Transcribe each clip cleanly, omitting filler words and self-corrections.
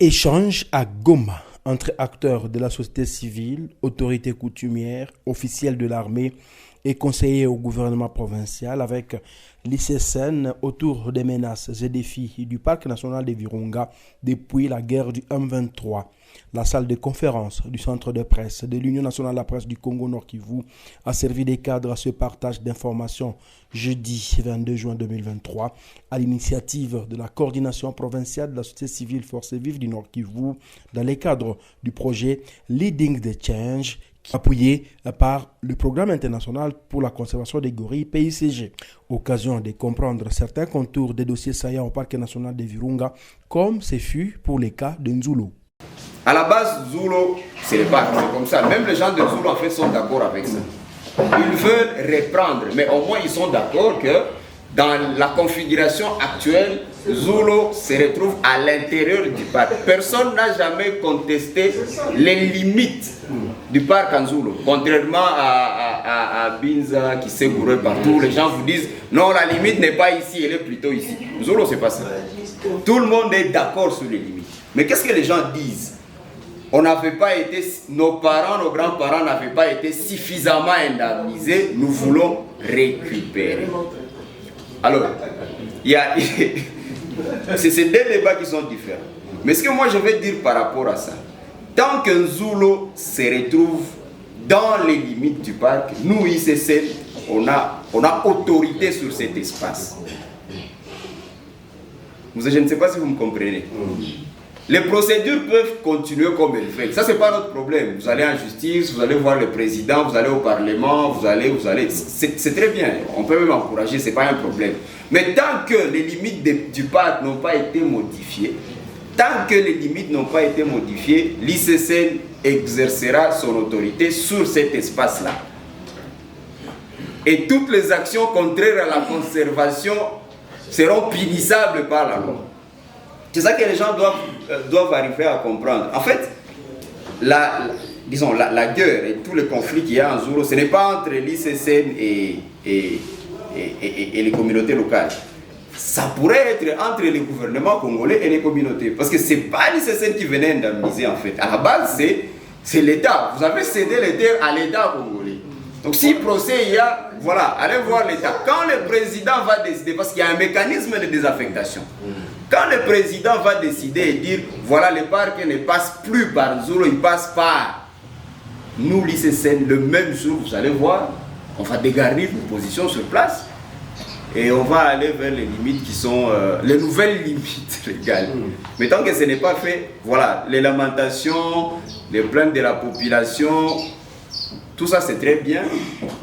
Échange à Goma entre acteurs de la société civile, autorités coutumières, officiels de l'armée et conseillers au gouvernement provincial avec l'ICSN autour des menaces et défis du parc national de Virunga depuis la guerre du M23. La salle de conférence du centre de presse de l'Union nationale de la presse du Congo Nord Kivu a servi de cadre à ce partage d'informations jeudi 22 juin 2023 à l'initiative de la coordination provinciale de la société civile Forces vives du Nord Kivu dans le cadre du projet Leading the Change appuyé par le Programme international pour la conservation des gorilles PICG. Occasion de comprendre certains contours des dossiers saillants au parc national de Virunga comme ce fut pour le cas de Nzulu. À la base, Zulu, c'est le parc, c'est comme ça. Même les gens de Zulu, en fait, sont d'accord avec ça. Ils veulent reprendre, mais au moins, ils sont d'accord que dans la configuration actuelle, Zulu se retrouve à l'intérieur du parc. Personne n'a jamais contesté les limites du parc en Zulu. Contrairement à Binza qui s'est gouré partout, les gens vous disent non, la limite n'est pas ici, elle est plutôt ici. Zulu, c'est pas ça. Tout le monde est d'accord sur les limites. Mais qu'est-ce que les gens disent? On n'avait pas été, nos parents, nos grands-parents n'avaient pas été suffisamment indemnisés, nous voulons récupérer. Alors, c'est ces deux débats qui sont différents. Mais ce que moi je vais dire par rapport à ça, tant qu'un Zulu se retrouve dans les limites du parc, nous, ICSN, on a autorité sur cet espace. Je ne sais pas si vous me comprenez. Les procédures peuvent continuer comme elles font. Ça, ce n'est pas notre problème. Vous allez en justice, vous allez voir le président, vous allez au Parlement, vous allez. C'est très bien. On peut même encourager, ce n'est pas un problème. Mais tant que les limites du parc n'ont pas été modifiées, l'ICSN exercera son autorité sur cet espace-là. Et toutes les actions contraires à la conservation seront punissables par la loi. C'est ça que les gens doivent arriver à comprendre. En fait, la guerre et tout le conflit qu'il y a en Zulu, ce n'est pas entre l'ICSN et les communautés locales. Ça pourrait être entre les gouvernements congolais et les communautés. Parce que ce n'est pas l'ICSN qui venait indemniser en fait. À la base, c'est l'État. Vous avez cédé les terres à l'État congolais. Donc si procès il y a, voilà, allez voir l'État. Quand le président va décider, parce qu'il y a un mécanisme de désaffectation, quand le président va décider et dire, voilà, le parc ne passe plus par Zulu, il passe par nous, l'ICSN, le même jour, vous allez voir, on va dégarnir nos positions sur place et on va aller vers les limites qui sont les nouvelles limites légales. Mais tant que ce n'est pas fait, voilà, les lamentations, les plaintes de la population, tout ça c'est très bien,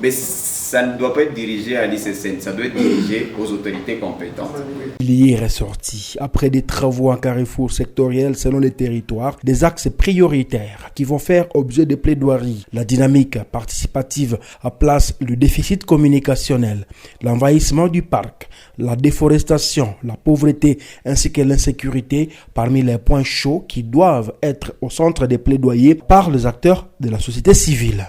mais ça ne doit pas être dirigé à l'ICSN, ça doit être dirigé aux autorités compétentes. Il y est ressorti, après des travaux en carrefour sectoriel selon les territoires, des axes prioritaires qui vont faire objet de plaidoiries. La dynamique participative place le déficit communicationnel, l'envahissement du parc, la déforestation, la pauvreté ainsi que l'insécurité parmi les points chauds qui doivent être au centre des plaidoyers par les acteurs de la société civile.